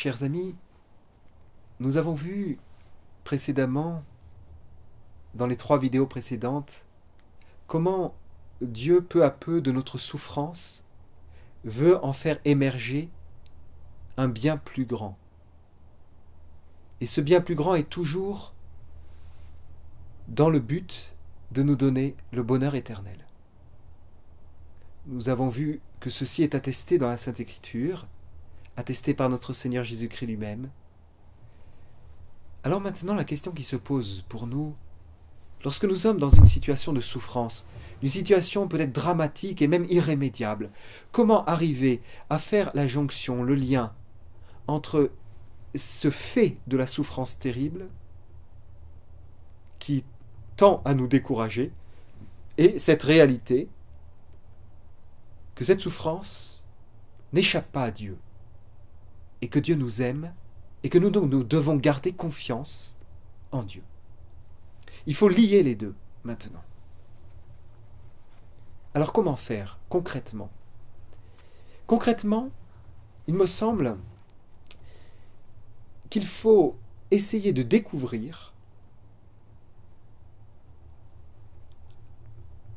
Chers amis, nous avons vu précédemment, dans les 3 vidéos précédentes, comment Dieu, peu à peu, de notre souffrance, veut en faire émerger un bien plus grand. Et ce bien plus grand est toujours dans le but de nous donner le bonheur éternel. Nous avons vu que ceci est attesté dans la Sainte Écriture, attesté par notre Seigneur Jésus-Christ lui-même. Alors maintenant, la question qui se pose pour nous, lorsque nous sommes dans une situation de souffrance, une situation peut-être dramatique et même irrémédiable, comment arriver à faire la jonction, le lien entre ce fait de la souffrance terrible qui tend à nous décourager et cette réalité que cette souffrance n'échappe pas à Dieu et que Dieu nous aime et que nous devons garder confiance en Dieu. Il faut lier les deux maintenant. Alors comment faire concrètement? Concrètement, il me semble qu'il faut essayer de découvrir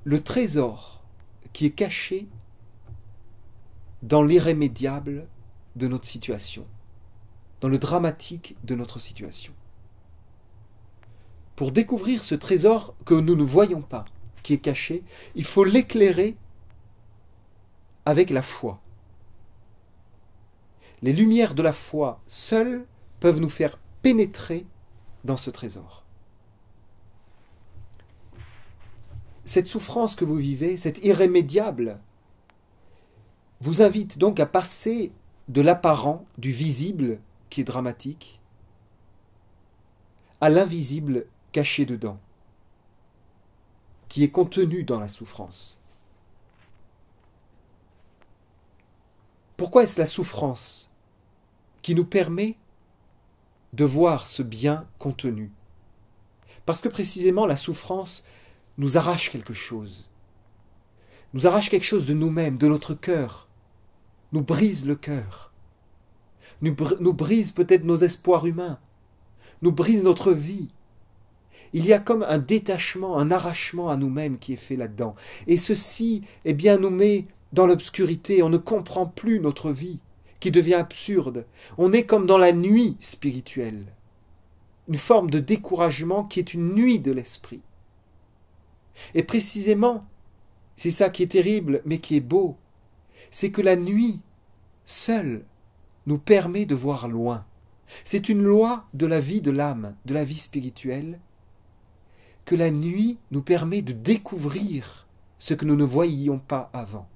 le trésor qui est caché dans l'irrémédiable de notre situation, dans le dramatique de notre situation. Pour découvrir ce trésor que nous ne voyons pas, qui est caché, il faut l'éclairer avec la foi. Les lumières de la foi seules peuvent nous faire pénétrer dans ce trésor. Cette souffrance que vous vivez, cette irrémédiable, vous invite donc à passer de l'apparent, du visible qui est dramatique, à l'invisible caché dedans, qui est contenu dans la souffrance. Pourquoi est-ce la souffrance qui nous permet de voir ce bien contenu? Parce que précisément la souffrance nous arrache quelque chose. Nous arrache quelque chose de nous-mêmes, de notre cœur. Nous brise le cœur. Nous brise peut-être nos espoirs humains. Nous brise notre vie. Il y a comme un détachement, un arrachement à nous-mêmes qui est fait là-dedans. Et ceci, eh bien, nous met dans l'obscurité. On ne comprend plus notre vie, qui devient absurde. On est comme dans la nuit spirituelle. Une forme de découragement qui est une nuit de l'esprit. Et précisément, c'est ça qui est terrible, mais qui est beau. C'est que la nuit, seule, nous permet de voir loin. C'est une loi de la vie de l'âme, de la vie spirituelle, que la nuit nous permet de découvrir ce que nous ne voyions pas avant.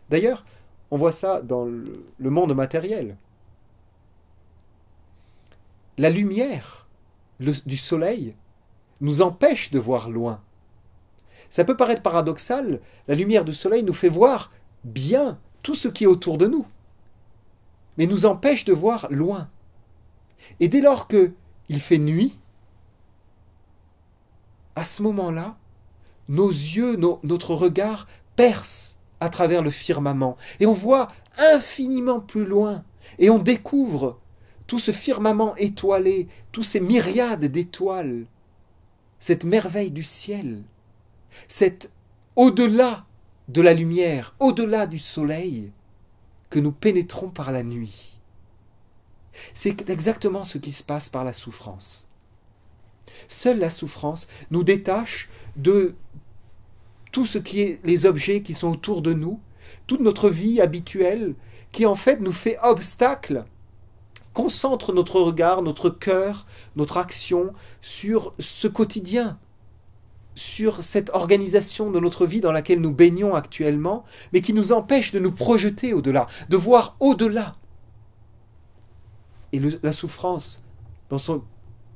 D'ailleurs, on voit ça dans le monde matériel. La lumière du soleil nous empêche de voir loin. Ça peut paraître paradoxal, la lumière du soleil nous fait voir bien tout ce qui est autour de nous, mais nous empêche de voir loin. Et dès lors qu'il fait nuit, à ce moment-là, nos yeux, notre regard perce à travers le firmament, et on voit infiniment plus loin, et on découvre tout ce firmament étoilé, tous ces myriades d'étoiles, cette merveille du ciel, cet au-delà de la lumière, au-delà du soleil, que nous pénétrons par la nuit. C'est exactement ce qui se passe par la souffrance. Seule la souffrance nous détache de tout ce qui est les objets qui sont autour de nous, toute notre vie habituelle, qui en fait nous fait obstacle, concentre notre regard, notre cœur, notre action sur ce quotidien, sur cette organisation de notre vie dans laquelle nous baignons actuellement, mais qui nous empêche de nous projeter au-delà, de voir au-delà. Et la souffrance, dans son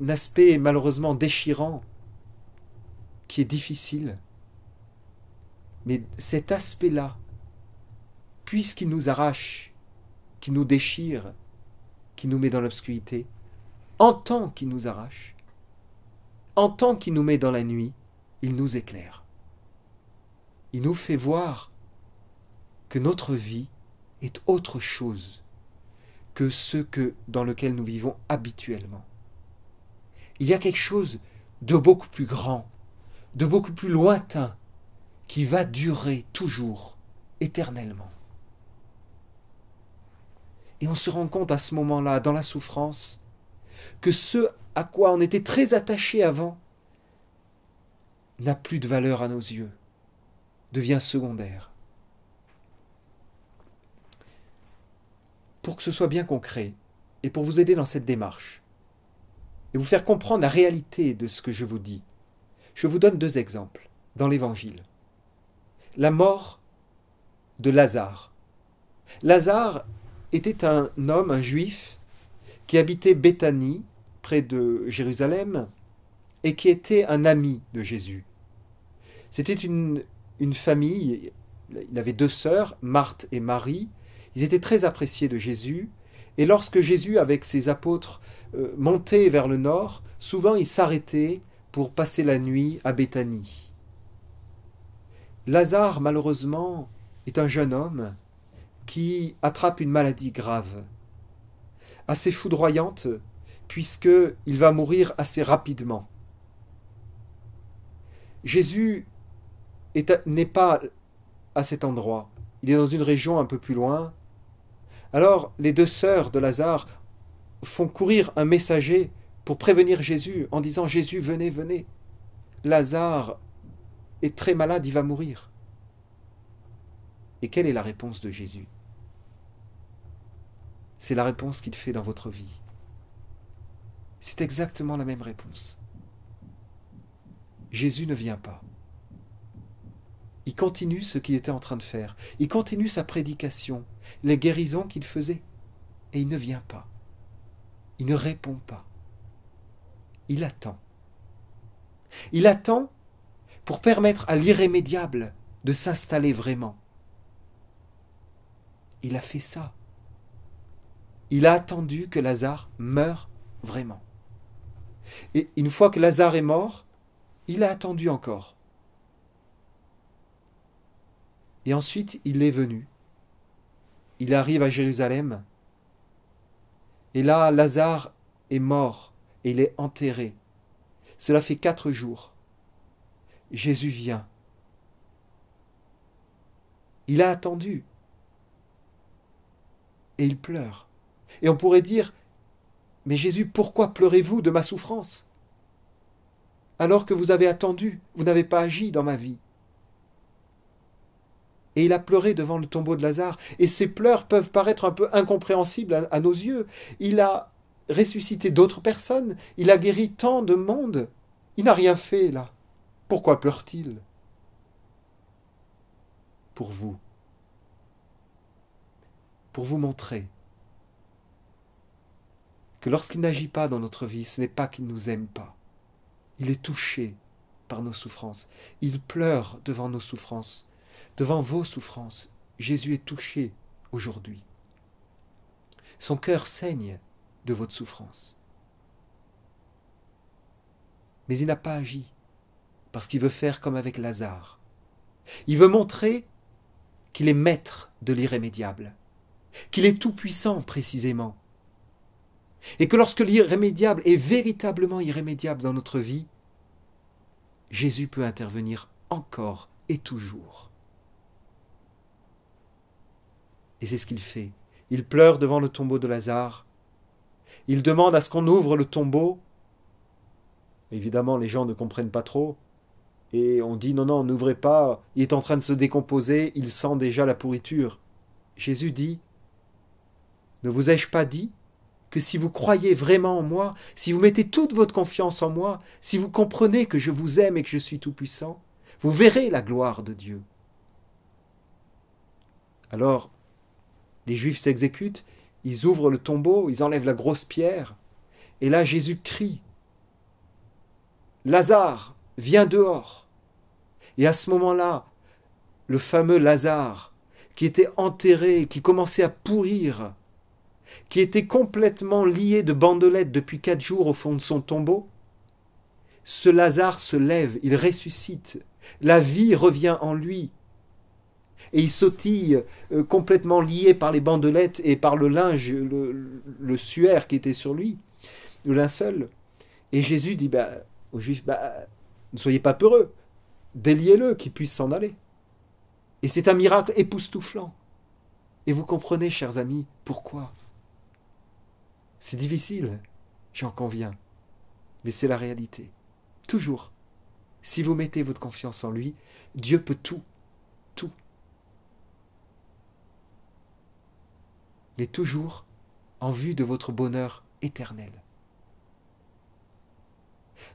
aspect malheureusement déchirant, qui est difficile, mais cet aspect-là, puisqu'il nous arrache, qui nous déchire, qui nous met dans l'obscurité, en tant qu'il nous arrache, en tant qu'il nous met dans la nuit, il nous éclaire. Il nous fait voir que notre vie est autre chose que dans lequel nous vivons habituellement. Il y a quelque chose de beaucoup plus grand, de beaucoup plus lointain, qui va durer toujours, éternellement. Et on se rend compte à ce moment-là, dans la souffrance, que ce à quoi on était très attaché avant n'a plus de valeur à nos yeux, devient secondaire. Pour que ce soit bien concret, et pour vous aider dans cette démarche, et vous faire comprendre la réalité de ce que je vous dis, je vous donne 2 exemples dans l'Évangile. La mort de Lazare. Lazare était un homme, un juif, qui habitait Béthanie, près de Jérusalem, et qui était un ami de Jésus. C'était une famille, il avait 2 sœurs, Marthe et Marie. Ils étaient très appréciés de Jésus, et lorsque Jésus, avec ses apôtres, montait vers le nord, souvent il s'arrêtait pour passer la nuit à Béthanie. Lazare, malheureusement, est un jeune homme qui attrape une maladie grave, assez foudroyante, puisqu'il va mourir assez rapidement. Jésus n'est pas à cet endroit, il est dans une région un peu plus loin. Alors les 2 sœurs de Lazare font courir un messager pour prévenir Jésus en disant « Jésus, venez, venez, Lazare est très malade, il va mourir. » Et quelle est la réponse de Jésus? C'est la réponse qu'il fait dans votre vie. C'est exactement la même réponse. Jésus ne vient pas. Il continue ce qu'il était en train de faire. Il continue sa prédication, les guérisons qu'il faisait. Et il ne vient pas. Il ne répond pas. Il attend. Il attend pour permettre à l'irrémédiable de s'installer vraiment. Il a fait ça. Il a attendu que Lazare meure vraiment. Et une fois que Lazare est mort, il a attendu encore. Et ensuite, il est venu. Il arrive à Jérusalem. Et là, Lazare est mort et il est enterré. Cela fait 4 jours. Jésus vient. Il a attendu. Et il pleure. Et on pourrait dire, mais Jésus, pourquoi pleurez-vous de ma souffrance? Alors que vous avez attendu, vous n'avez pas agi dans ma vie. Et il a pleuré devant le tombeau de Lazare. Et ses pleurs peuvent paraître un peu incompréhensibles à nos yeux. Il a ressuscité d'autres personnes. Il a guéri tant de monde. Il n'a rien fait là. Pourquoi pleure-t-il? Pour vous. Pour vous montrer que lorsqu'il n'agit pas dans notre vie, ce n'est pas qu'il ne nous aime pas. Il est touché par nos souffrances. Il pleure devant nos souffrances. Devant vos souffrances, Jésus est touché aujourd'hui. Son cœur saigne de votre souffrance. Mais il n'a pas agi, parce qu'il veut faire comme avec Lazare. Il veut montrer qu'il est maître de l'irrémédiable, qu'il est tout-puissant précisément, et que lorsque l'irrémédiable est véritablement irrémédiable dans notre vie, Jésus peut intervenir encore et toujours. Et c'est ce qu'il fait. Il pleure devant le tombeau de Lazare. Il demande à ce qu'on ouvre le tombeau. Évidemment, les gens ne comprennent pas trop. Et on dit, non, n'ouvrez pas, il est en train de se décomposer, il sent déjà la pourriture. Jésus dit, ne vous ai-je pas dit que si vous croyez vraiment en moi, si vous mettez toute votre confiance en moi, si vous comprenez que je vous aime et que je suis tout-puissant, vous verrez la gloire de Dieu. Alors, les Juifs s'exécutent, ils ouvrent le tombeau, ils enlèvent la grosse pierre, et là Jésus crie « Lazare, viens dehors !» Et à ce moment-là, le fameux Lazare, qui était enterré, qui commençait à pourrir, qui était complètement lié de bandelettes depuis 4 jours au fond de son tombeau, ce Lazare se lève, il ressuscite, la vie revient en lui. Et il sautille complètement lié par les bandelettes et par le linge, le suaire qui était sur lui, le linceul. Et Jésus dit aux Juifs, ne soyez pas peureux, déliez-le, qu'il puisse s'en aller. Et c'est un miracle époustouflant. Et vous comprenez, chers amis, pourquoi? C'est difficile, j'en conviens, mais c'est la réalité. Toujours, si vous mettez votre confiance en lui, Dieu peut tout, tout. Mais toujours en vue de votre bonheur éternel.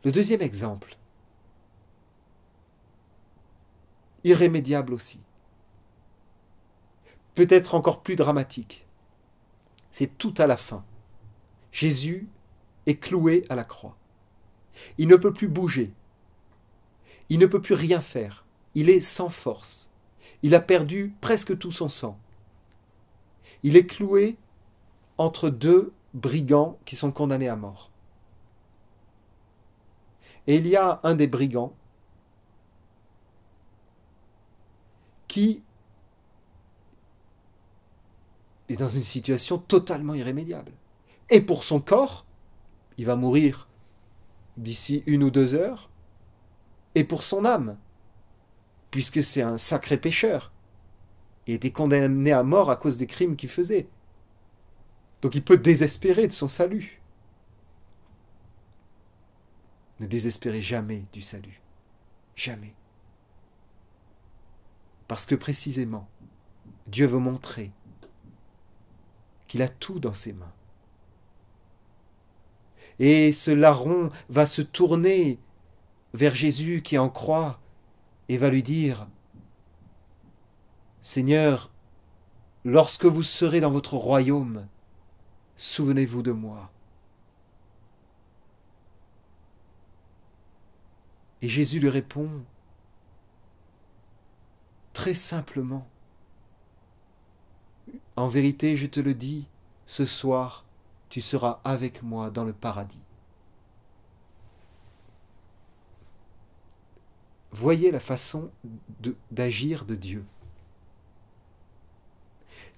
Le deuxième exemple, irrémédiable aussi, peut-être encore plus dramatique, c'est tout à la fin. Jésus est cloué à la croix. Il ne peut plus bouger. Il ne peut plus rien faire. Il est sans force. Il a perdu presque tout son sang. Il est cloué entre deux brigands qui sont condamnés à mort. Et il y a un des brigands qui est dans une situation totalement irrémédiable. Et pour son corps, il va mourir d'ici 1 ou 2 heures. Et pour son âme, puisque c'est un sacré pécheur, il était condamné à mort à cause des crimes qu'il faisait. Donc il peut désespérer de son salut. Ne désespérez jamais du salut. Jamais. Parce que précisément, Dieu veut montrer qu'il a tout dans ses mains. Et ce larron va se tourner vers Jésus qui en croit et va lui dire « Seigneur, lorsque vous serez dans votre royaume, souvenez-vous de moi. » Et Jésus lui répond très simplement « En vérité, je te le dis, ce soir, tu seras avec moi dans le paradis. » Voyez la façon d'agir de Dieu.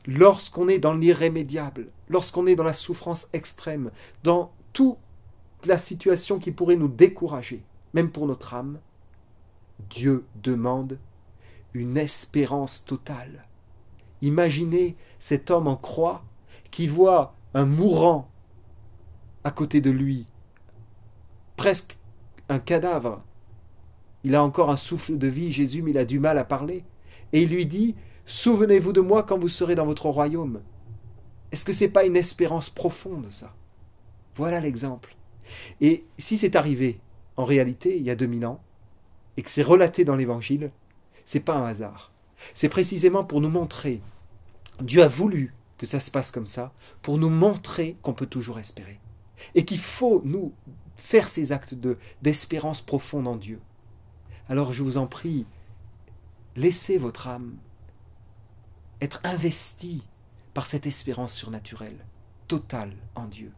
Lorsqu'on est dans l'irrémédiable, lorsqu'on est dans la souffrance extrême, dans toute la situation qui pourrait nous décourager, même pour notre âme, Dieu demande une espérance totale. Imaginez cet homme en croix qui voit un mourant à côté de lui, presque un cadavre. Il a encore un souffle de vie, Jésus, mais il a du mal à parler. Et il lui dit, « Souvenez-vous de moi quand vous serez dans votre royaume. » Est-ce que ce n'est pas une espérance profonde, ça? Voilà l'exemple. Et si c'est arrivé, en réalité, il y a 2000 ans, et que c'est relaté dans l'Évangile, ce n'est pas un hasard. C'est précisément pour nous montrer, Dieu a voulu que ça se passe comme ça, pour nous montrer qu'on peut toujours espérer. Et qu'il faut nous faire ces actes d'espérance profonde en Dieu. Alors je vous en prie, laissez votre âme être investie par cette espérance surnaturelle, totale en Dieu.